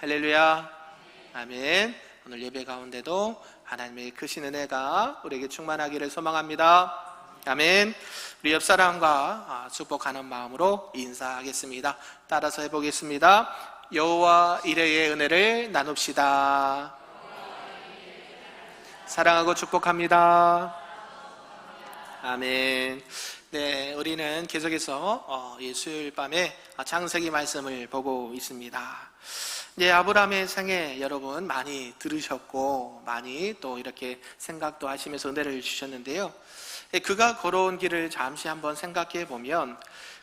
할렐루야. 아멘. 오늘 예배 가운데도 하나님의 크신 은혜가 우리에게 충만하기를 소망합니다. 아멘. 우리 옆 사람과 축복하는 마음으로 인사하겠습니다. 따라서 해보겠습니다. 여호와 이레의 은혜를 나눕시다. 사랑하고 축복합니다. 아멘. 네, 우리는 계속해서 수요일 밤에 창세기 말씀을 보고 있습니다. 네, 아브라함의 생애 여러분 많이 들으셨고 많이 또 이렇게 생각도 하시면서 은혜를 주셨는데요. 그가 걸어온 길을 잠시 한번 생각해 보면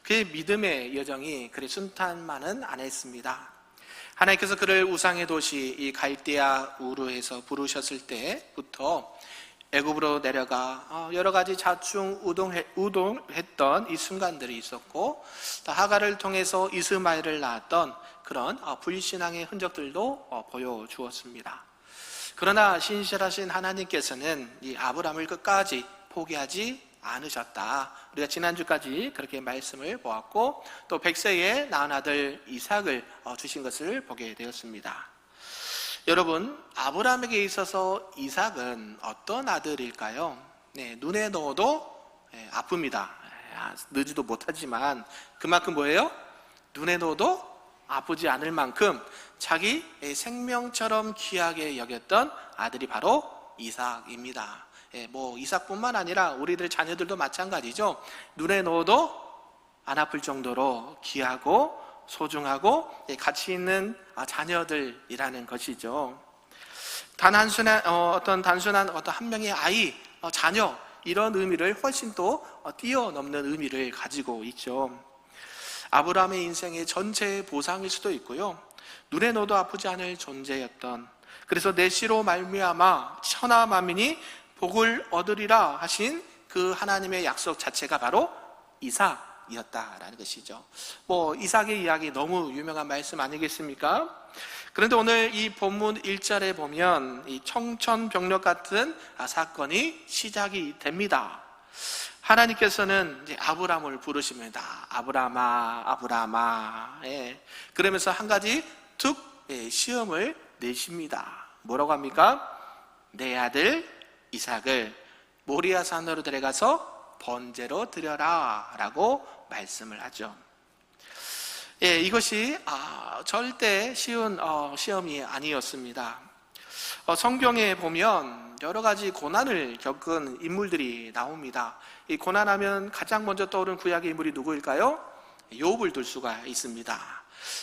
그의 믿음의 여정이 그리 순탄만은 않았습니다. 하나님께서 그를 우상의 도시 이 갈대아 우르에서 부르셨을 때부터 애굽으로 내려가 여러 가지 자충우동했던 이 순간들이 있었고, 또 하갈을 통해서 이스마엘을 낳았던 그런 불신앙의 흔적들도 보여주었습니다. 그러나 신실하신 하나님께서는 이 아브라함을 끝까지 포기하지 않으셨다. 우리가 지난주까지 그렇게 말씀을 보았고, 또 100세에 낳은 아들 이삭을 주신 것을 보게 되었습니다. 여러분, 아브라함에게 있어서 이삭은 어떤 아들일까요? 네, 눈에 넣어도 아픕니다. 넣지도 못하지만 그만큼 뭐예요? 눈에 넣어도 아프지 않을 만큼 자기 생명처럼 귀하게 여겼던 아들이 바로 이삭입니다. 뭐 이삭뿐만 아니라 우리들 자녀들도 마찬가지죠. 눈에 넣어도 안 아플 정도로 귀하고 소중하고 가치 있는 자녀들이라는 것이죠. 단순한 한 명의 아이, 자녀, 이런 의미를 훨씬 또 뛰어넘는 의미를 가지고 있죠. 아브라함의 인생의 전체 보상일 수도 있고요, 눈에 넣어도 아프지 않을 존재였던, 그래서 내 씨로 말미암아 천하 만민이 복을 얻으리라 하신 그 하나님의 약속 자체가 바로 이삭이었다라는 것이죠. 뭐 이삭의 이야기 너무 유명한 말씀 아니겠습니까? 그런데 오늘 이 본문 1절에 보면 이 청천벽력 같은 사건이 시작이 됩니다. 하나님께서는 이제 아브라함을 부르십니다. 아브라함아, 아브라함아. 그러면서 한 가지 시험을 내십니다. 뭐라고 합니까? 내 아들 이삭을 모리아 산으로 데려가서 번제로 드려라 라고 말씀을 하죠. 이것이 절대 쉬운 시험이 아니었습니다. 성경에 보면 여러 가지 고난을 겪은 인물들이 나옵니다. 이 고난하면 가장 먼저 떠오르는 구약의 인물이 누구일까요? 욥을 들 수가 있습니다.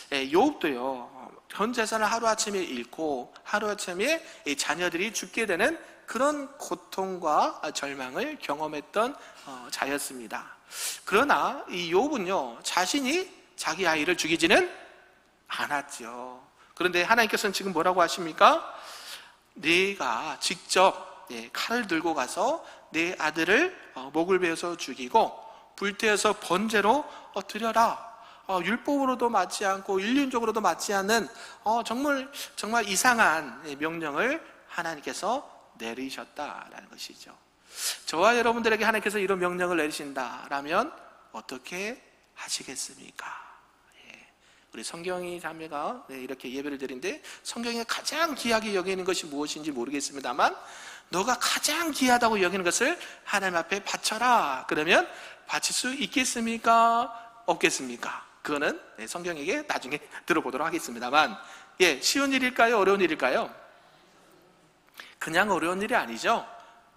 욥도요, 전 재산을 하루아침에 잃고 하루아침에 자녀들이 죽게 되는 그런 고통과 절망을 경험했던 자였습니다. 그러나 이 욥은요, 자신이 자기 아이를 죽이지는 않았죠. 그런데 하나님께서는 지금 뭐라고 하십니까? 네가 직접 칼을 들고 가서 내 아들을 목을 베어서 죽이고 불태워서 번제로 드려라. 율법으로도 맞지 않고 인륜적으로도 맞지 않는 정말 이상한 명령을 하나님께서 내리셨다라는 것이죠. 저와 여러분들에게 하나님께서 이런 명령을 내리신다라면 어떻게 하시겠습니까? 우리 성경이 자매가 이렇게 예배를 드리는데, 성경에 가장 귀하게 여기는 것이 무엇인지 모르겠습니다만, 너가 가장 귀하다고 여기는 것을 하나님 앞에 바쳐라. 그러면 바칠 수 있겠습니까? 없겠습니까? 그거는 성경에게 나중에 들어보도록 하겠습니다만, 쉬운 일일까요? 어려운 일일까요? 그냥 어려운 일이 아니죠.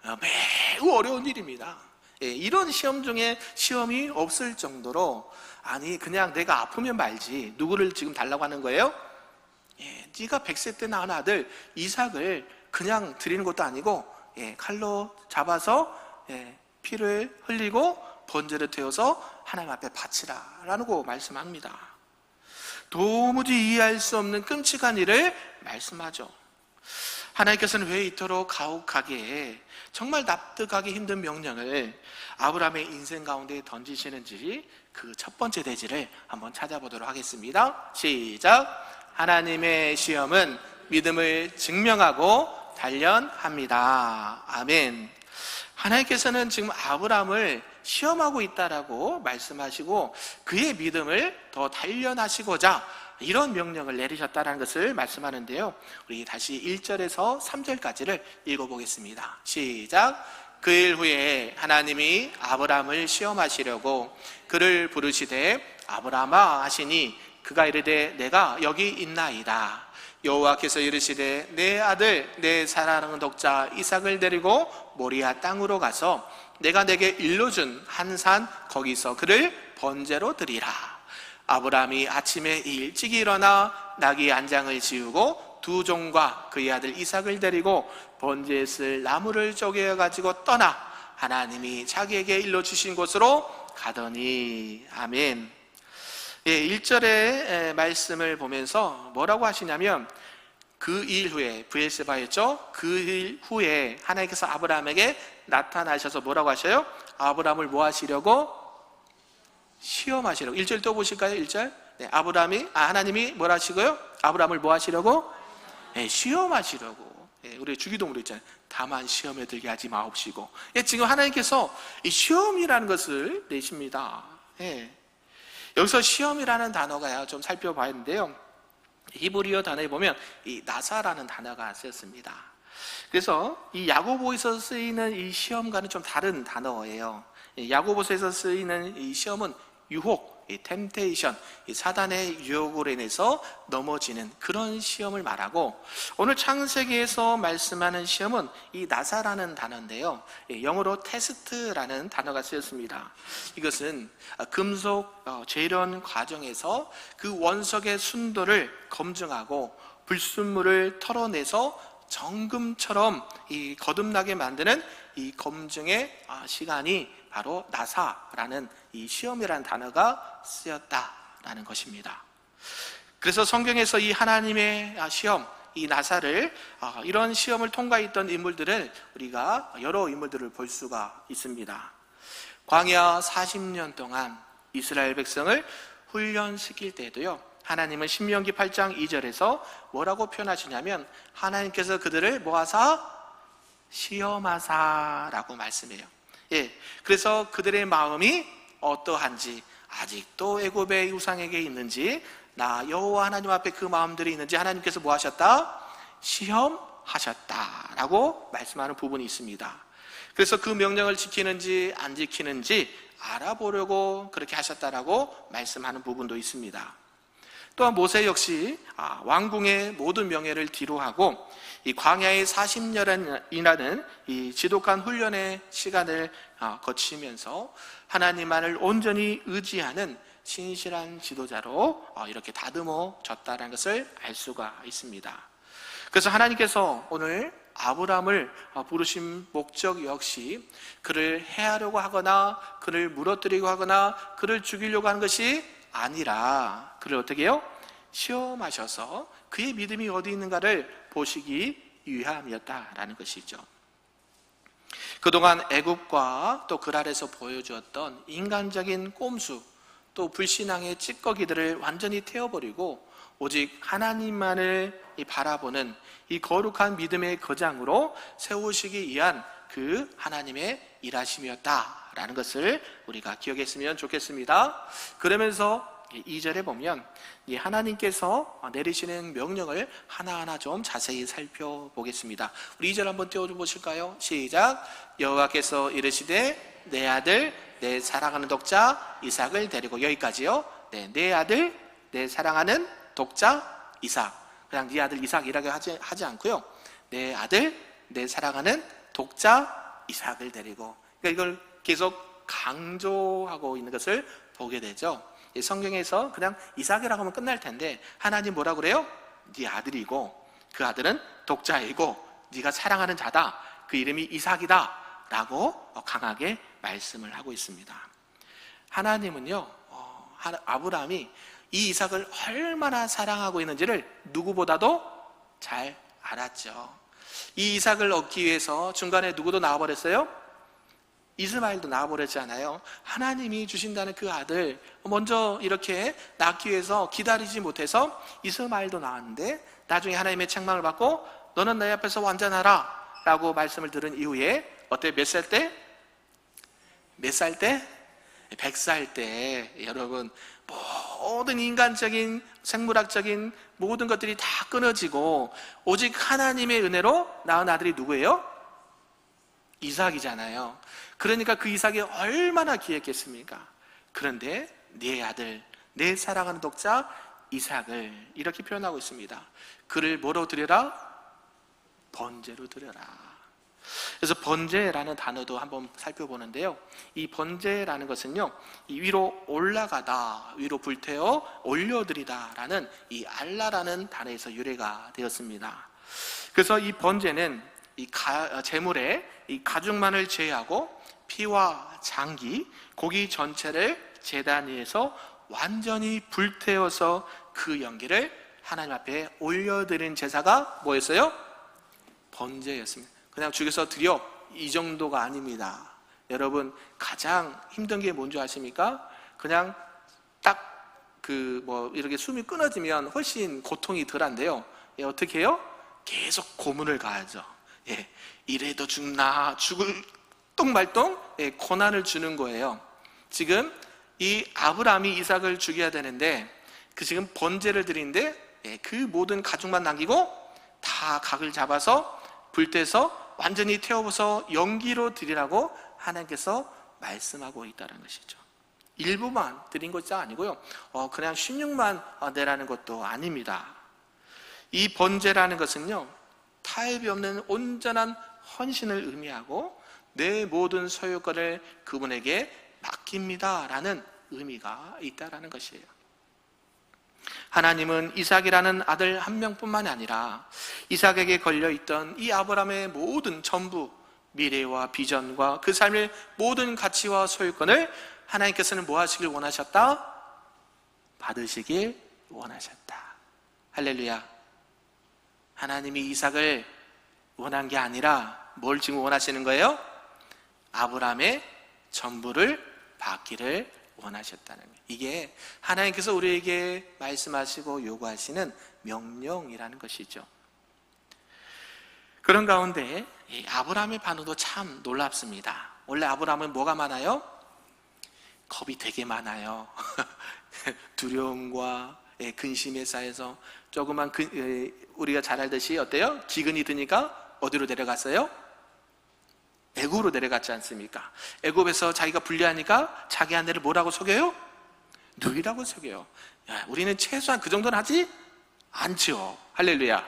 매우 어려운 일입니다. 이런 시험 중에 시험이 없을 정도로, 아니 그냥 내가 아프면 말지 누구를 지금 달라고 하는 거예요? 네가 100세 때 낳은 아들 이삭을 그냥 드리는 것도 아니고 칼로 잡아서 피를 흘리고 번제를 태워서 하나님 앞에 바치라 라고 말씀합니다. 도무지 이해할 수 없는 끔찍한 일을 말씀하죠. 하나님께서는 왜 이토록 가혹하게, 정말 납득하기 힘든 명령을 아브라함의 인생 가운데 던지시는지, 그 첫 번째 대지를 한번 찾아보도록 하겠습니다. 시작. 하나님의 시험은 믿음을 증명하고 단련합니다. 아멘. 하나님께서는 지금 아브라함을 시험하고 있다라고 말씀하시고 그의 믿음을 더 단련하시고자 이런 명령을 내리셨다는 것을 말씀하는데요, 우리 다시 1절에서 3절까지를 읽어보겠습니다. 시작. 그 일 후에 하나님이 아브람을 시험하시려고 그를 부르시되 아브라마 하시니 그가 이르되 내가 여기 있나이다. 여호와께서 이르시되 내 아들 내 사랑하는 독자 이삭을 데리고 모리아 땅으로 가서 내가 내게 일러준 한 산 거기서 그를 번제로 드리라. 아브람이 아침에 일찍 일어나 나귀 안장을 지우고 두 종과 그의 아들 이삭을 데리고 번제에 쓸 나무를 쪼개어 가지고 떠나 하나님이 자기에게 일러주신 곳으로 가더니. 아멘. 1절의 말씀을 보면서 뭐라고 하시냐면, 그 일 후에, 브엘세바였죠? 그 일 후에 하나님께서 아브라함에게 나타나셔서 뭐라고 하셔요? 아브라함을 뭐 하시려고? 시험하시려고. 1절 또 보실까요? 1절. 네, 하나님이 뭐라 하시고요? 아브라함을 뭐 하시려고? 네, 시험하시려고. 네, 우리 주기도문도 있잖아요. 다만 시험에 들게 하지 마옵시고. 네, 지금 하나님께서 이 시험이라는 것을 내십니다. 네. 여기서 시험이라는 단어가 좀 살펴봐야 하는데요, 히브리어 단어에 보면 이 나사라는 단어가 쓰였습니다. 그래서 이 야고보에서 쓰이는 이 시험과는 좀 다른 단어예요. 야고보서에서 쓰이는 이 시험은 유혹, 이 템테이션, 이 사단의 유혹으로 인해서 넘어지는 그런 시험을 말하고, 오늘 창세기에서 말씀하는 시험은 이 나사라는 단어인데요, 영어로 테스트라는 단어가 쓰였습니다. 이것은 금속 재련 과정에서 그 원석의 순도를 검증하고 불순물을 털어내서 정금처럼 이 거듭나게 만드는 이 검증의 시간이 바로 나사라는 이 시험이라는 단어가 쓰였다라는 것입니다. 그래서 성경에서 이 하나님의 시험, 이 나사를, 이런 시험을 통과했던 인물들을 우리가 여러 인물들을 볼 수가 있습니다. 광야 40년 동안 이스라엘 백성을 훈련시킬 때도요, 하나님은 신명기 8장 2절에서 뭐라고 표현하시냐면, 하나님께서 그들을 모아사 시험하사라고 말씀해요. 그래서 그들의 마음이 어떠한지, 아직도 애굽의 우상에게 있는지, 나 여호와 하나님 앞에 그 마음들이 있는지 하나님께서 뭐 하셨다? 시험하셨다라고 말씀하는 부분이 있습니다. 그래서 그 명령을 지키는지 안 지키는지 알아보려고 그렇게 하셨다라고 말씀하는 부분도 있습니다. 또한 모세 역시 왕궁의 모든 명예를 뒤로하고 이 광야의 40년이라는 이 지독한 훈련의 시간을 거치면서 하나님만을 온전히 의지하는 신실한 지도자로 이렇게 다듬어졌다는 것을 알 수가 있습니다. 그래서 하나님께서 오늘 아브람을 부르신 목적 역시 그를 해하려고 하거나 그를 무너뜨리고 하거나 그를 죽이려고 하는 것이 아니라, 그를 어떻게 해요? 시험하셔서 그의 믿음이 어디 있는가를 보시기 위함이었다라는 것이죠. 그동안 애굽과 또 그 아래에서 보여주었던 인간적인 꼼수, 또 불신앙의 찌꺼기들을 완전히 태워버리고 오직 하나님만을 바라보는 이 거룩한 믿음의 거장으로 세우시기 위한 그 하나님의 일하심이었다라는 것을 우리가 기억했으면 좋겠습니다. 그러면서 2절에 보면 이 하나님께서 내리시는 명령을 하나하나 좀 자세히 살펴보겠습니다. 우리 2절 한번 띄워보실까요? 시작. 여호와께서 이르시되 내 아들 내 사랑하는 독자 이삭을 데리고, 여기까지요. 내 아들 내 사랑하는 독자 이삭. 그냥 네 아들 이삭이라고 하지 않고요, 내 아들 내 사랑하는 독자 이삭을 데리고, 그러니까 이걸 계속 강조하고 있는 것을 보게 되죠. 성경에서 그냥 이삭이라고 하면 끝날 텐데 하나님 뭐라고 그래요? 네 아들이고 그 아들은 독자이고 네가 사랑하는 자다, 그 이름이 이삭이다 라고 강하게 말씀을 하고 있습니다. 하나님은요, 아브라함이 이 이삭을 얼마나 사랑하고 있는지를 누구보다도 잘 알았죠. 이 이삭을 얻기 위해서 중간에 누구도 나와버렸어요? 이스마엘도 나와버렸잖아요. 하나님이 주신다는 그 아들 먼저 이렇게 낳기 위해서 기다리지 못해서 이스마엘도 나왔는데, 나중에 하나님의 책망을 받고 너는 내 앞에서 완전하라 라고 말씀을 들은 이후에 어때? 몇 살 때? 몇 살 때? 백사일 때 여러분 모든 인간적인 생물학적인 모든 것들이 다 끊어지고 오직 하나님의 은혜로 낳은 아들이 누구예요? 이삭이잖아요. 그러니까 그 이삭이 얼마나 귀했겠습니까? 그런데 내 아들, 내 사랑하는 독자 이삭을 이렇게 표현하고 있습니다. 그를 뭐로 드려라? 번제로 드려라. 그래서 번제라는 단어도 한번 살펴보는데요, 이 번제라는 것은요, 이 위로 올라가다, 위로 불태워 올려드리다 라는 이 알라라는 단어에서 유래가 되었습니다. 그래서 이 번제는 이 제물에 이 가죽만을 제외하고 피와 장기, 고기 전체를 제단 위에서 완전히 불태워서 그 연기를 하나님 앞에 올려드린 제사가 뭐였어요? 번제였습니다. 그냥 죽여서 드려, 이 정도가 아닙니다. 여러분, 가장 힘든 게 뭔지 아십니까? 그냥 딱 이렇게 숨이 끊어지면 훨씬 고통이 덜한데요, 어떻게 해요? 계속 고문을 가하죠. 이래도 죽나, 죽을 똥말똥 고난을 주는 거예요. 지금 이 아브라함이 이삭을 죽여야 되는데 지금 번제를 드리는데 그 모든 가죽만 남기고 다 각을 잡아서 불태서 완전히 태워서 연기로 드리라고 하나님께서 말씀하고 있다는 것이죠. 일부만 드린 것이 아니고요, 그냥 16만 내라는 것도 아닙니다. 이 번제라는 것은요, 타협이 없는 온전한 헌신을 의미하고 내 모든 소유권을 그분에게 맡깁니다 라는 의미가 있다는 것이에요. 하나님은 이삭이라는 아들 한 명뿐만이 아니라 이삭에게 걸려있던 이 아브라함의 모든 전부, 미래와 비전과 그 삶의 모든 가치와 소유권을 하나님께서는 뭐 하시길 원하셨다? 받으시길 원하셨다. 할렐루야. 하나님이 이삭을 원한 게 아니라 뭘 지금 원하시는 거예요? 아브라함의 전부를 받기를 원하셨다는 거예요. 이게 하나님께서 우리에게 말씀하시고 요구하시는 명령이라는 것이죠. 그런 가운데 아브라함의 반응도 참 놀랍습니다. 원래 아브라함은 뭐가 많아요? 겁이 되게 많아요. 두려움과 근심에 쌓여서 조그만 우리가 잘 알듯이 어때요? 기근이 드니까 어디로 내려갔어요? 애굽으로 내려갔지 않습니까? 애굽에서 자기가 불리하니까 자기 아내를 뭐라고 속여요? 누이라고 속여요. 우리는 최소한 그 정도는 하지 않죠. 할렐루야.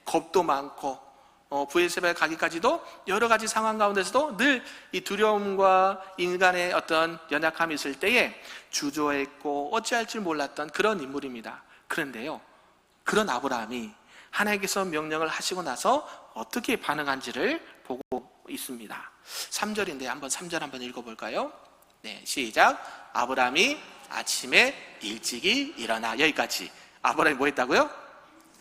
겁도 많고 브엘세바에 가기까지도 여러 가지 상황 가운데서도 늘 이 두려움과 인간의 어떤 연약함이 있을 때에 주저했고 어찌할 줄 몰랐던 그런 인물입니다. 그런데요, 그런 아브라함이 하나님께서 명령을 하시고 나서 어떻게 반응한지를 보고 있습니다. 3절인데 한번 3절 한번 읽어볼까요? 시작. 아브라함이 아침에 일찍이 일어나. 여기까지. 아브라함이 뭐 했다고요?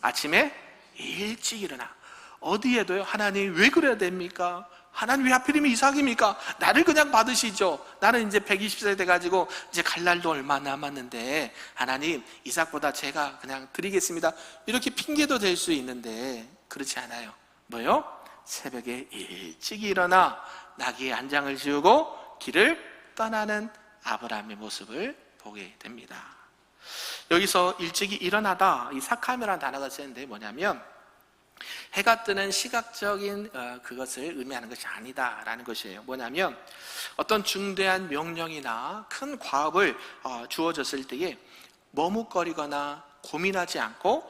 아침에 일찍 일어나. 어디에도요, 하나님 왜 그래야 됩니까? 하나님 왜 하필이면 이삭입니까? 나를 그냥 받으시죠. 나는 이제 120세 돼가지고 이제 갈 날도 얼마 남았는데 하나님 이삭보다 제가 그냥 드리겠습니다. 이렇게 핑계도 될 수 있는데 그렇지 않아요. 뭐요? 새벽에 일찍 일어나 나귀의 안장을 지우고 길을 떠나는 아브라함의 모습을 보게 됩니다. 여기서 일찍이 일어나다, 이 사카미라는 단어가 쓰는데 뭐냐면 해가 뜨는 시각적인 그것을 의미하는 것이 아니다라는 것이에요. 뭐냐면 어떤 중대한 명령이나 큰 과업을 주어졌을 때에 머뭇거리거나 고민하지 않고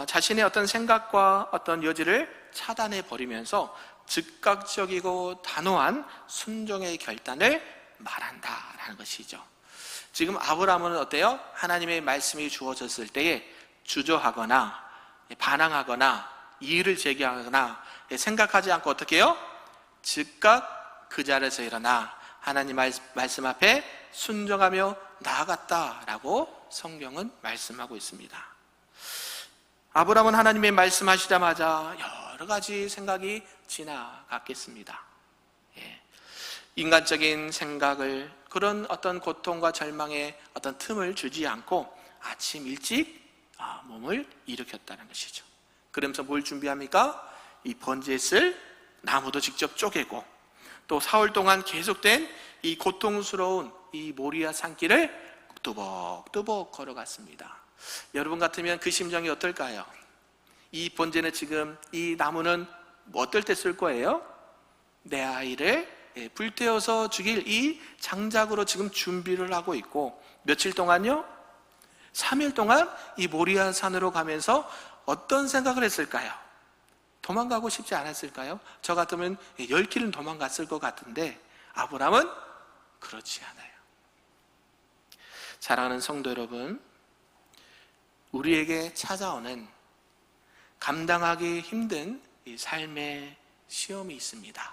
자신의 어떤 생각과 어떤 여지를 차단해 버리면서 즉각적이고 단호한 순종의 결단을 말한다라는 것이죠. 지금 아브라함은 어때요? 하나님의 말씀이 주어졌을 때에 주저하거나 반항하거나 이의를 제기하거나 생각하지 않고 어떻게 해요? 즉각 그 자리에서 일어나 하나님 말씀 앞에 순종하며 나아갔다라고 성경은 말씀하고 있습니다. 아브라함은 하나님의 말씀하시자마자 여러 가지 생각이 지나갔겠습니다. 인간적인 생각을, 그런 어떤 고통과 절망의 어떤 틈을 주지 않고 아침 일찍 몸을 일으켰다는 것이죠. 그러면서 뭘 준비합니까? 이 번제에 쓸 나무도 직접 쪼개고 또 사흘 동안 계속된 이 고통스러운 이 모리아 산길을 뚜벅뚜벅 걸어갔습니다. 여러분 같으면 그 심정이 어떨까요? 이 번제는 지금 이 나무는 어떨 때 쓸 거예요? 내 아이를 불태워서 죽일 이 장작으로 지금 준비를 하고 있고, 며칠 동안요? 3일 동안 이 모리아 산으로 가면서 어떤 생각을 했을까요? 도망가고 싶지 않았을까요? 저 같으면 10길은 도망갔을 것 같은데 아브라함은 그렇지 않아요. 사랑하는 성도 여러분, 우리에게 찾아오는 감당하기 힘든 이 삶의 시험이 있습니다.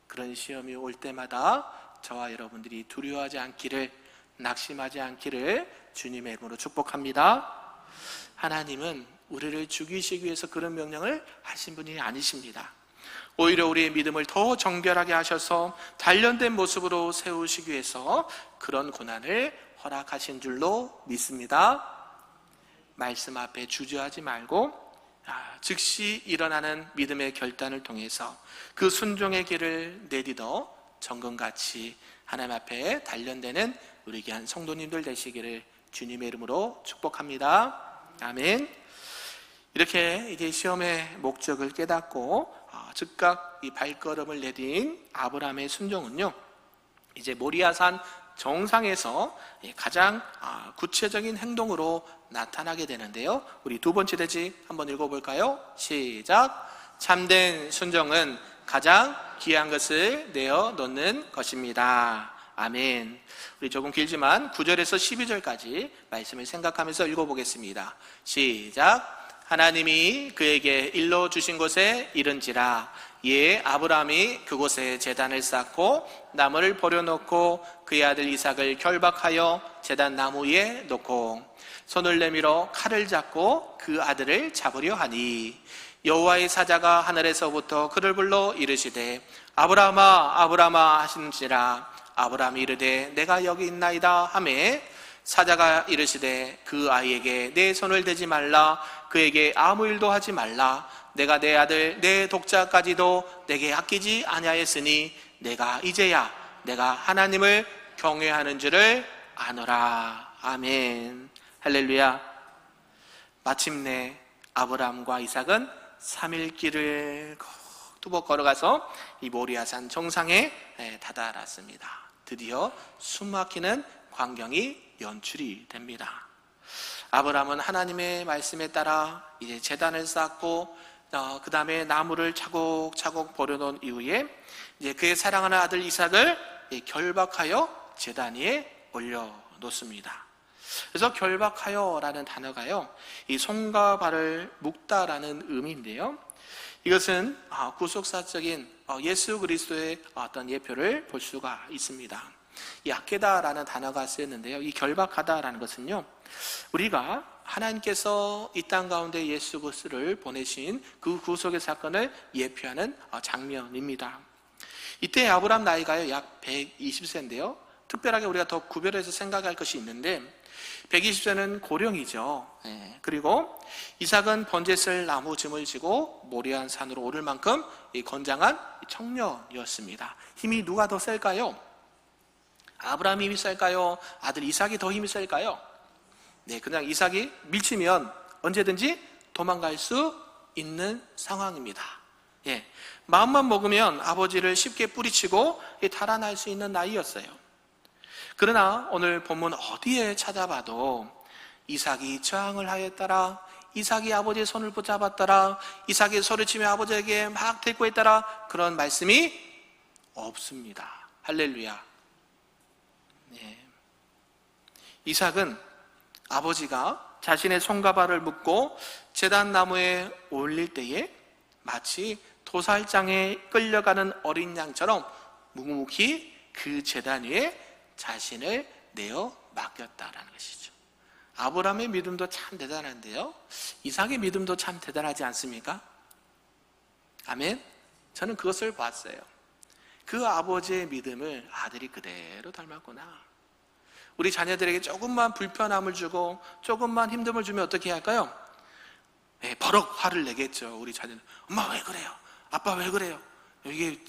그런 시험이 올 때마다 저와 여러분들이 두려워하지 않기를, 낙심하지 않기를 주님의 이름으로 축복합니다. 하나님은 우리를 죽이시기 위해서 그런 명령을 하신 분이 아니십니다. 오히려 우리의 믿음을 더 정결하게 하셔서 단련된 모습으로 세우시기 위해서 그런 고난을 허락하신 줄로 믿습니다. 말씀 앞에 주저하지 말고 즉시 일어나는 믿음의 결단을 통해서 그 순종의 길을 내딛어 정금같이 하나님 앞에 단련되는 우리 귀한 성도님들 되시기를 주님의 이름으로 축복합니다. 아멘. 이렇게 이제 시험의 목적을 깨닫고 즉각 이 발걸음을 내딘 아브라함의 순종은요, 이제 모리아산 정상에서 가장 구체적인 행동으로 나타나게 되는데요. 우리 두 번째 대지 한번 읽어볼까요? 시작. 참된 순종은 가장 귀한 것을 내어 놓는 것입니다. 아멘. 우리 조금 길지만 9절에서 12절까지 말씀을 생각하면서 읽어보겠습니다. 시작. 하나님이 그에게 일러 주신 곳에 이른지라. 이에 아브라함이 그곳에 제단을 쌓고 나무를 버려놓고 그의 아들 이삭을 결박하여 제단 나무 위에 놓고 손을 내밀어 칼을 잡고 그 아들을 잡으려 하니 여호와의 사자가 하늘에서부터 그를 불러 이르시되 아브라함아 아브라함아 하시는지라. 아브라함이 이르되 내가 여기 있나이다 하매 사자가 이르시되 그 아이에게 내 손을 대지 말라. 그에게 아무 일도 하지 말라. 내가 내 아들 내 독자까지도 내게 아끼지 아니하였으니 내가 이제야 내가 하나님을 경외하는 줄을 아노라. 아멘. 할렐루야. 마침내 아브라함과 이삭은 3일 길을 뚜벅 걸어가서 이 모리아산 정상에 다다랐습니다. 드디어 숨막히는 광경이 연출이 됩니다. 아브라함은 하나님의 말씀에 따라 이제 제단을 쌓고 그 다음에 나무를 차곡차곡 버려놓은 이후에 이제 그의 사랑하는 아들 이삭을 결박하여 제단 위에 올려놓습니다. 그래서 결박하여라는 단어가요, 이 손과 발을 묶다라는 의미인데요, 이것은 구속사적인 예수 그리스도의 어떤 예표를 볼 수가 있습니다. 이 아케다라는 단어가 쓰였는데요, 이 결박하다라는 것은요, 우리가 하나님께서 이 땅 가운데 예수 그리스도를 보내신 그 구속의 사건을 예표하는 장면입니다. 이때 아브라함 나이가요 약 120세인데요 특별하게 우리가 더 구별해서 생각할 것이 있는데, 120세는 고령이죠. 그리고 이삭은 번제 쓸 나무 짐을 지고 모리아 산으로 오를 만큼 건장한 청년이었습니다. 힘이 누가 더 셀까요? 아브라함이 힘이 셀까요? 아들 이삭이 더 힘이 셀까요? 네, 그냥 이삭이 밀치면 언제든지 도망갈 수 있는 상황입니다. 마음만 먹으면 아버지를 쉽게 뿌리치고 달아날 수 있는 나이였어요. 그러나 오늘 본문 어디에 찾아봐도 이삭이 저항을 하였더라, 이삭이 아버지의 손을 붙잡았더라, 이삭이 소리치며 아버지에게 막 대꾸했더라, 그런 말씀이 없습니다. 할렐루야. 이삭은 아버지가 자신의 손과 발을 묶고 제단 나무에 올릴 때에 마치 도살장에 끌려가는 어린 양처럼 묵묵히 그 제단 위에 자신을 내어 맡겼다라는 것이죠. 아브라함의 믿음도 참 대단한데요, 이삭의 믿음도 참 대단하지 않습니까? 아멘. 저는 그것을 봤어요. 그 아버지의 믿음을 아들이 그대로 닮았구나. 우리 자녀들에게 조금만 불편함을 주고 조금만 힘듦을 주면 어떻게 할까요? 버럭 화를 내겠죠. 우리 자녀는 엄마 왜 그래요? 아빠 왜 그래요? 이게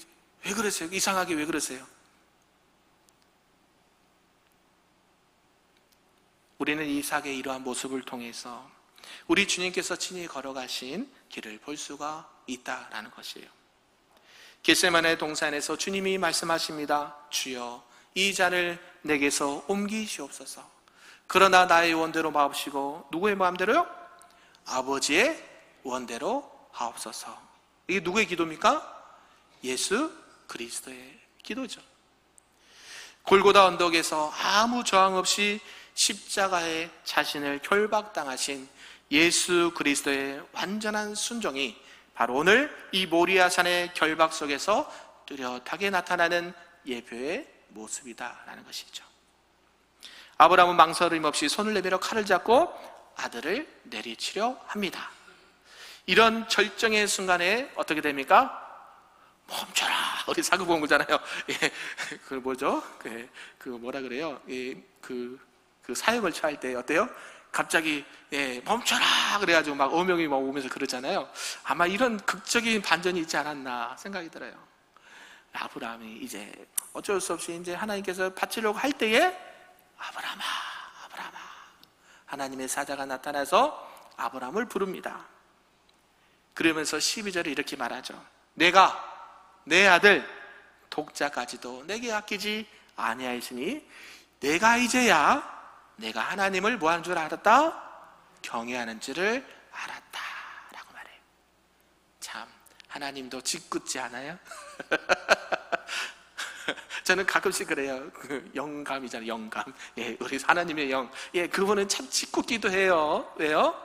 왜 그러세요? 이상하게 왜 그러세요? 우리는 이삭의 이러한 모습을 통해서 우리 주님께서 친히 걸어가신 길을 볼 수가 있다라는 것이에요. 겟세마네 동산에서 주님이 말씀하십니다. 주여, 이 잔을 내게서 옮기시옵소서. 그러나 나의 원대로 마옵시고, 누구의 마음대로요? 아버지의 원대로 하옵소서. 이게 누구의 기도입니까? 예수 그리스도의 기도죠. 골고다 언덕에서 아무 저항 없이 십자가에 자신을 결박당하신 예수 그리스도의 완전한 순종이 바로 오늘 이 모리아산의 결박 속에서 뚜렷하게 나타나는 예표의 모습이다라는 것이죠. 아브라함은 망설임 없이 손을 내밀어 칼을 잡고 아들을 내리치려 합니다. 이런 절정의 순간에 어떻게 됩니까? 멈춰라. 우리 사극본 거잖아요. 예, 그 뭐죠? 그 뭐라 그래요? 예, 그 사형을 처할 때 어때요? 갑자기 멈춰라 그래가지고 막 어명이 막 오면서 그러잖아요. 아마 이런 극적인 반전이 있지 않았나 생각이 들어요. 아브라함이 이제 어쩔 수 없이 이제 하나님께서 바치려고 할 때에 아브라함아, 아브라함아, 하나님의 사자가 나타나서 아브라함을 부릅니다. 그러면서 12절에 이렇게 말하죠. 내가 내 아들 독자까지도 내게 아끼지 아니하였으니 내가 이제야 내가 하나님을 뭐하는 줄 알았다? 경외하는 줄을 알았다 라고 말해요. 참, 하나님도 짓궂지 않아요? 저는 가끔씩 그래요. 영감이잖아요, 영감. 예, 우리 하나님의 영. 예, 그분은 참 짓궂기도 해요. 왜요?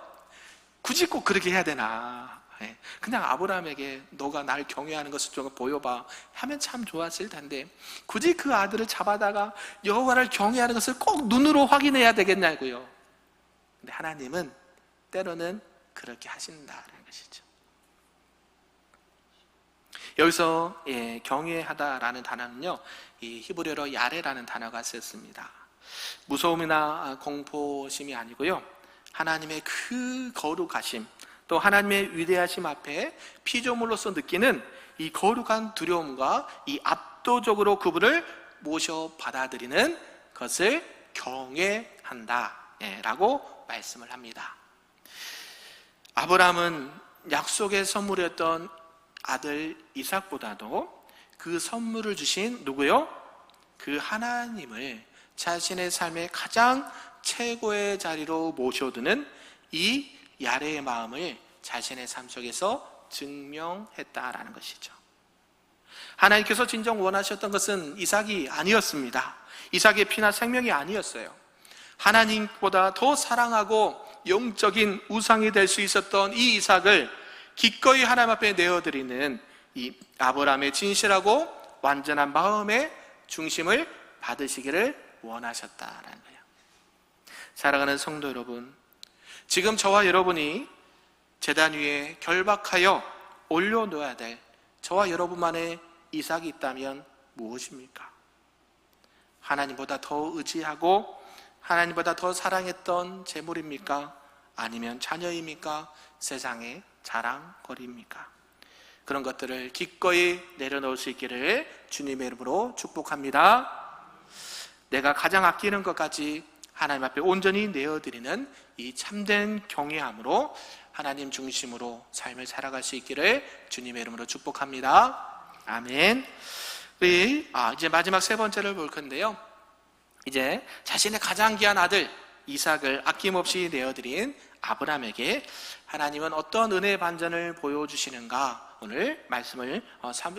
굳이 꼭 그렇게 해야 되나? 예, 그냥 아브라함에게 너가 날 경외하는 것을 좀 보여봐 하면 참 좋았을 텐데, 굳이 그 아들을 잡아다가 여호와를 경외하는 것을 꼭 눈으로 확인해야 되겠냐고요. 근데 하나님은 때로는 그렇게 하신다는 것이죠. 여기서 경외하다라는 단어는요, 이 히브리어로 야레라는 단어가 쓰였습니다. 무서움이나 공포심이 아니고요, 하나님의 그 거룩하심, 또 하나님의 위대하심 앞에 피조물로서 느끼는 이 거룩한 두려움과 이 압도적으로 그분을 모셔 받아들이는 것을 경외한다 라고 말씀을 합니다. 아브라함은 약속의 선물이었던 아들 이삭보다도 그 선물을 주신 누구요? 그 하나님을 자신의 삶의 가장 최고의 자리로 모셔두는 이 야레의 마음을 자신의 삶 속에서 증명했다라는 것이죠. 하나님께서 진정 원하셨던 것은 이삭이 아니었습니다. 이삭의 피나 생명이 아니었어요. 하나님보다 더 사랑하고 영적인 우상이 될 수 있었던 이 이삭을 기꺼이 하나님 앞에 내어드리는 이 아브라함의 진실하고 완전한 마음의 중심을 받으시기를 원하셨다라는 거예요. 사랑하는 성도 여러분, 지금 저와 여러분이 제단 위에 결박하여 올려놓아야 될 저와 여러분만의 이삭이 있다면 무엇입니까? 하나님보다 더 의지하고 하나님보다 더 사랑했던 재물입니까? 아니면 자녀입니까? 세상의 자랑거리입니까? 그런 것들을 기꺼이 내려놓을 수 있기를 주님의 이름으로 축복합니다. 내가 가장 아끼는 것까지 하나님 앞에 온전히 내어드리는 이 참된 경외함으로 하나님 중심으로 삶을 살아갈 수 있기를 주님의 이름으로 축복합니다. 아멘. 우리 이제 마지막 세 번째를 볼 건데요, 이제 자신의 가장 귀한 아들 이삭을 아낌없이 내어드린 아브라함에게 하나님은 어떤 은혜의 반전을 보여주시는가, 오늘 말씀을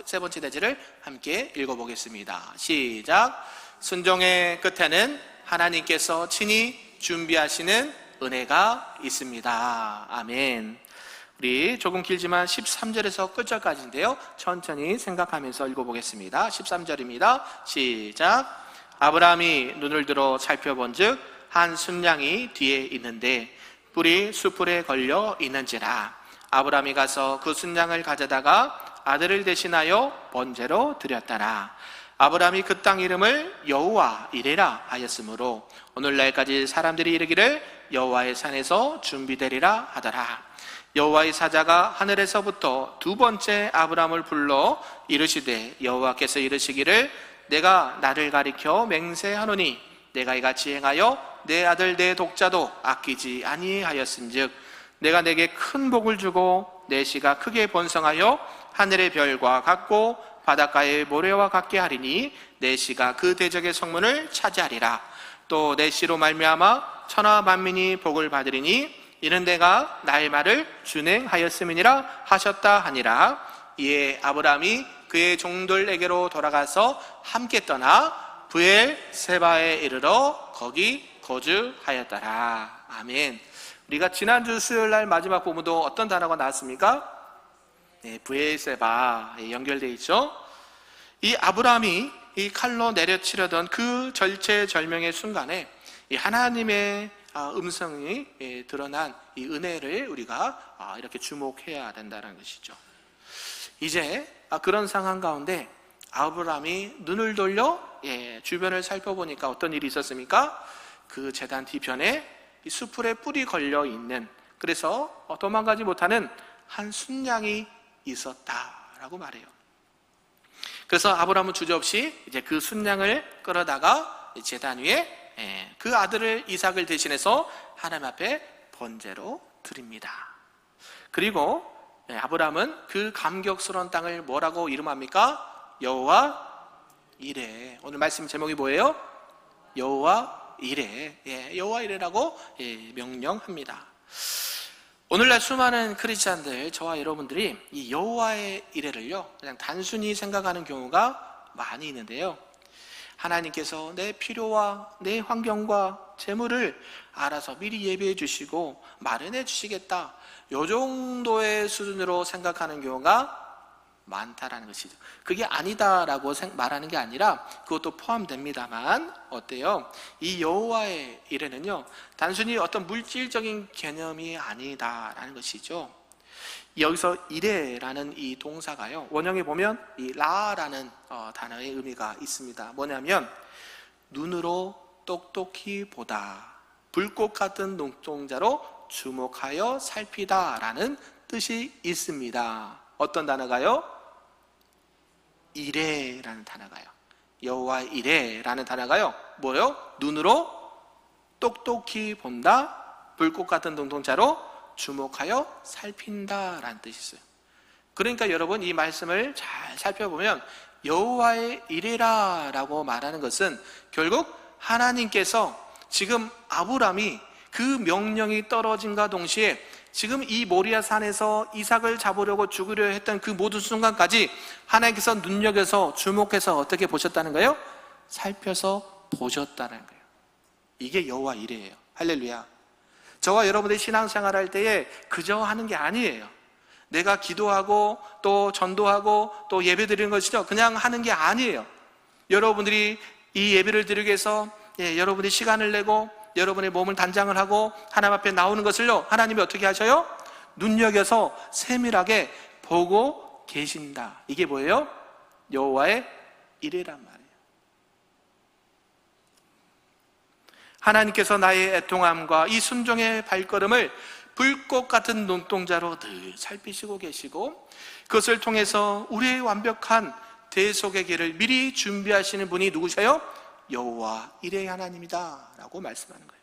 세 번째 대지를 함께 읽어보겠습니다. 시작. 순종의 끝에는 하나님께서 친히 준비하시는 은혜가 있습니다. 아멘. 우리 조금 길지만 13절에서 끝절까지인데요, 천천히 생각하면서 읽어보겠습니다. 13절입니다. 시작. 아브라함이 눈을 들어 살펴본즉 한 순양이 뒤에 있는데 뿔이 수풀에 걸려 있는지라. 아브라함이 가서 그 순양을 가져다가 아들을 대신하여 번제로 드렸더라. 아브라함이 그 땅 이름을 여호와 이레라 하였으므로 오늘날까지 사람들이 이르기를 여호와의 산에서 준비되리라 하더라. 여호와의 사자가 하늘에서부터 두 번째 아브라함을 불러 이르시되 여호와께서 이르시기를 내가 나를 가리켜 맹세하노니 내가 이같이 행하여 내 아들 내 독자도 아끼지 아니하였은즉 내가 내게 큰 복을 주고 내 씨가 크게 번성하여 하늘의 별과 같고 바닷가의 모래와 같게 하리니 내 씨가 그 대적의 성문을 차지하리라. 또 내 씨로 말미암아 천하 만민이 복을 받으리니 이는 내가 나의 말을 준행하였음이니라 하셨다 하니라. 이에 아브라함이 그의 종들에게로 돌아가서 함께 떠나 브엘세바에 이르러 거기 거주하였더라. 아멘. 우리가 지난주 수요일날 마지막 본문도 어떤 단어가 나왔습니까? 네, 브엘세바에 연결되어 있죠. 이 아브라함이 이 칼로 내려치려던 그 절체절명의 순간에 이 하나님의 음성이 드러난 이 은혜를 우리가 이렇게 주목해야 된다는 것이죠. 이제 그런 상황 가운데 아브라함이 눈을 돌려 주변을 살펴보니까 어떤 일이 있었습니까? 그 제단 뒤편에 이 수풀에 뿔이 걸려 있는, 그래서 도망가지 못하는 한 순양이 있었다라고 말해요. 그래서 아브라함은 주저없이 이제 그 순양을 끌어다가 제단 위에 그 아들을 이삭을 대신해서 하나님 앞에 번제로 드립니다. 그리고 아브라함은 그 감격스러운 땅을 뭐라고 이름합니까? 여호와 이레. 오늘 말씀 제목이 뭐예요? 여호와 이레. 여호와 이레라고 명령합니다. 오늘날 수많은 크리스찬들, 저와 여러분들이 이 여호와의 이레를요 그냥 단순히 생각하는 경우가 많이 있는데요, 하나님께서 내 필요와 내 환경과 재물을 알아서 미리 예비해 주시고 마련해 주시겠다, 이 정도의 수준으로 생각하는 경우가 많다라는 것이죠. 그게 아니다라고 말하는 게 아니라 그것도 포함됩니다만, 어때요? 이 여호와의 이레는요 단순히 어떤 물질적인 개념이 아니다라는 것이죠. 여기서 이레라는 이 동사가요 원형에 보면 이 라라는 단어의 의미가 있습니다. 뭐냐면 눈으로 똑똑히 보다, 불꽃 같은 눈동자로 주목하여 살피다 라는 뜻이 있습니다. 어떤 단어가요? 이레라는 단어가요. 여호와 이레라는 단어가요 뭐요? 눈으로 똑똑히 본다, 불꽃 같은 눈동자로 주목하여 살핀다라는 뜻이 있어요. 그러니까 여러분 이 말씀을 잘 살펴보면 여호와의 이레라라고 말하는 것은 결국 하나님께서 지금 아브라함이 그 명령이 떨어진과 동시에 지금 이 모리아 산에서 이삭을 잡으려고 죽으려 했던 그 모든 순간까지 하나님께서 눈여겨서 주목해서 어떻게 보셨다는 거예요? 살펴서 보셨다는 거예요. 이게 여호와 이레예요. 할렐루야. 저와 여러분들이 신앙생활할 때에 그저 하는 게 아니에요. 내가 기도하고 또 전도하고 또 예배 드리는 것이죠 그냥 하는 게 아니에요. 여러분들이 이 예배를 드리기 위해서 여러분이 시간을 내고 여러분의 몸을 단장을 하고 하나님 앞에 나오는 것을요 하나님이 어떻게 하셔요? 눈여겨서 세밀하게 보고 계신다. 이게 뭐예요? 여호와의 이레란 말이에요. 하나님께서 나의 애통함과 이 순종의 발걸음을 불꽃 같은 눈동자로 늘 살피시고 계시고 그것을 통해서 우리의 완벽한 대속의 길을 미리 준비하시는 분이 누구셔요? 여호와 이레의 하나님이다 라고 말씀하는 거예요.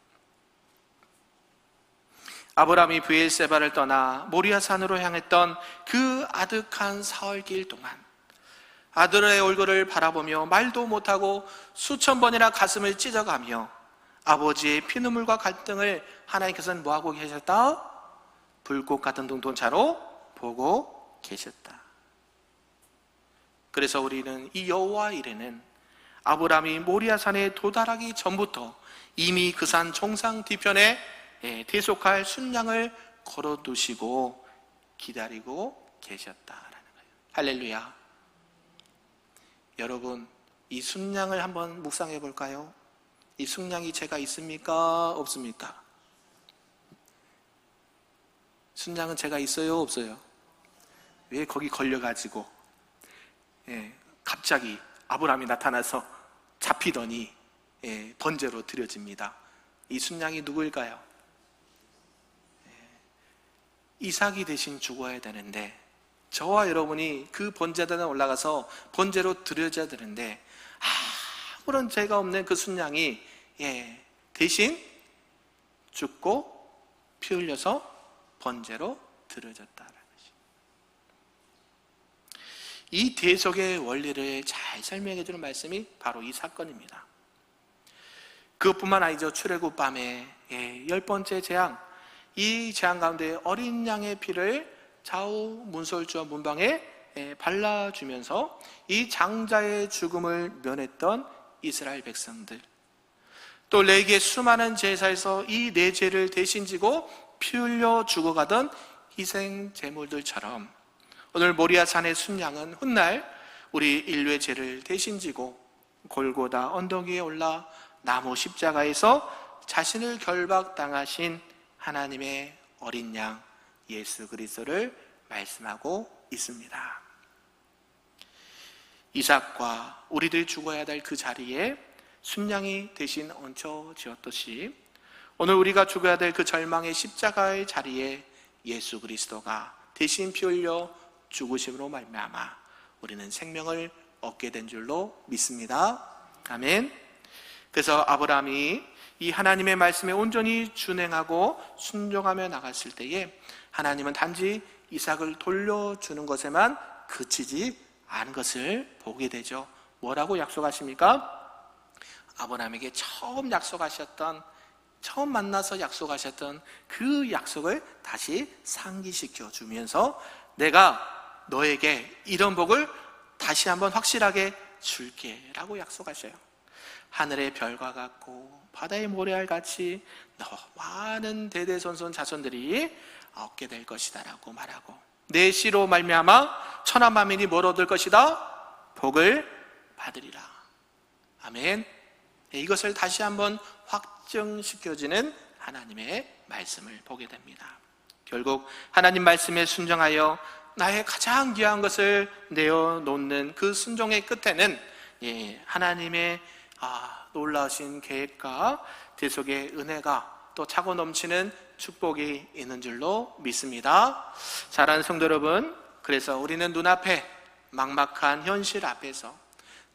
아브라함이 브엘세바를 떠나 모리아 산으로 향했던 그 아득한 사흘길 동안 아들의 얼굴을 바라보며 말도 못하고 수천 번이나 가슴을 찢어가며 아버지의 피눈물과 갈등을 하나님께서는 뭐하고 계셨다? 불꽃 같은 눈동자로 보고 계셨다. 그래서 우리는 이 여호와 이레는 아브라함이 모리아산에 도달하기 전부터 이미 그 산 정상 뒤편에 대속할 순양을 걸어두시고 기다리고 계셨다라는 거예요. 할렐루야. 여러분 이 순양을 한번 묵상해 볼까요? 이 순양이 제가 있습니까? 없습니까? 순양은 제가 있어요? 없어요? 왜 거기 걸려가지고 갑자기 아브라함이 나타나서 잡히더니 번제로 드려집니다. 이 순양이 누구일까요? 이삭이 대신 죽어야 되는데 저와 여러분이 그 번제단에 올라가서 번제로 드려져야 되는데 아무런 죄가 없는 그 순양이 대신 죽고 피 흘려서 번제로 드려졌다라는 것이. 이 대속의 원리를 잘 설명해 주는 말씀이 바로 이 사건입니다. 그것뿐만 아니죠. 출애굽 밤에 10번째 재앙, 이 재앙 가운데 어린 양의 피를 좌우 문설주와 문방에 발라주면서 이 장자의 죽음을 면했던 이스라엘 백성들, 또 레위기의 수많은 제사에서 이 내 죄를 대신 지고 피 흘려 죽어가던 희생 제물들처럼 오늘 모리아 산의 순양은 훗날 우리 인류의 죄를 대신 지고 골고다 언덕 위에 올라 나무 십자가에서 자신을 결박당하신 하나님의 어린 양 예수 그리스도를 말씀하고 있습니다. 이삭과 우리들이 죽어야 될 그 자리에 순양이 대신 얹혀지었듯이 오늘 우리가 죽어야 될 그 절망의 십자가의 자리에 예수 그리스도가 대신 피 흘려 죽으심으로 말미암아 우리는 생명을 얻게 된 줄로 믿습니다. 아멘. 그래서 아브라함이 이 하나님의 말씀에 온전히 준행하고 순종하며 나갔을 때에 하나님은 단지 이삭을 돌려주는 것에만 그치지 않은 것을 보게 되죠. 뭐라고 약속하십니까? 아브라함에게 처음 만나서 약속하셨던 그 약속을 다시 상기시켜 주면서 내가 너에게 이런 복을 다시 한번 확실하게 줄게 라고 약속하셔요. 하늘의 별과 같고 바다의 모래알 같이 많은 대대손손 자손들이 얻게 될 것이다 라고 말하고, 내 씨로 말미암아 천하 만민이 뭘 얻을 것이다? 복을 받으리라. 아멘. 이것을 다시 한번 확증시켜주는 하나님의 말씀을 보게 됩니다. 결국 하나님 말씀에 순종하여 나의 가장 귀한 것을 내어놓는 그 순종의 끝에는 하나님의 놀라우신 계획과 대속의 은혜가 또 차고 넘치는 축복이 있는 줄로 믿습니다. 사랑하는 성도 여러분, 그래서 우리는 눈앞에 막막한 현실 앞에서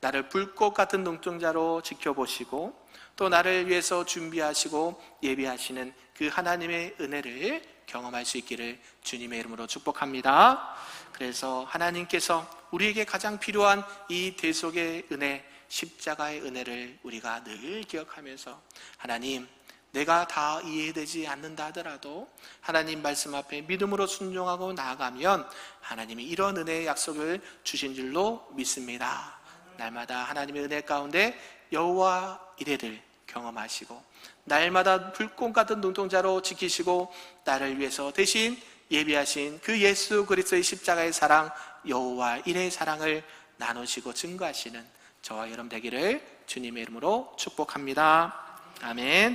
나를 불꽃 같은 눈동자로 지켜보시고 또 나를 위해서 준비하시고 예비하시는 그 하나님의 은혜를 경험할 수 있기를 주님의 이름으로 축복합니다. 그래서 하나님께서 우리에게 가장 필요한 이 대속의 은혜, 십자가의 은혜를 우리가 늘 기억하면서 하나님, 내가 다 이해되지 않는다 하더라도 하나님 말씀 앞에 믿음으로 순종하고 나아가면 하나님이 이런 은혜의 약속을 주신 줄로 믿습니다. 날마다 하나님의 은혜 가운데 여호와 이레를 경험하시고 날마다 불꽃 같은 눈동자로 지키시고 나를 위해서 대신 예비하신 그 예수 그리스도의 십자가의 사랑, 여호와 이레의 사랑을 나누시고 증거하시는 저와 여러분 되기를 주님의 이름으로 축복합니다. 아멘.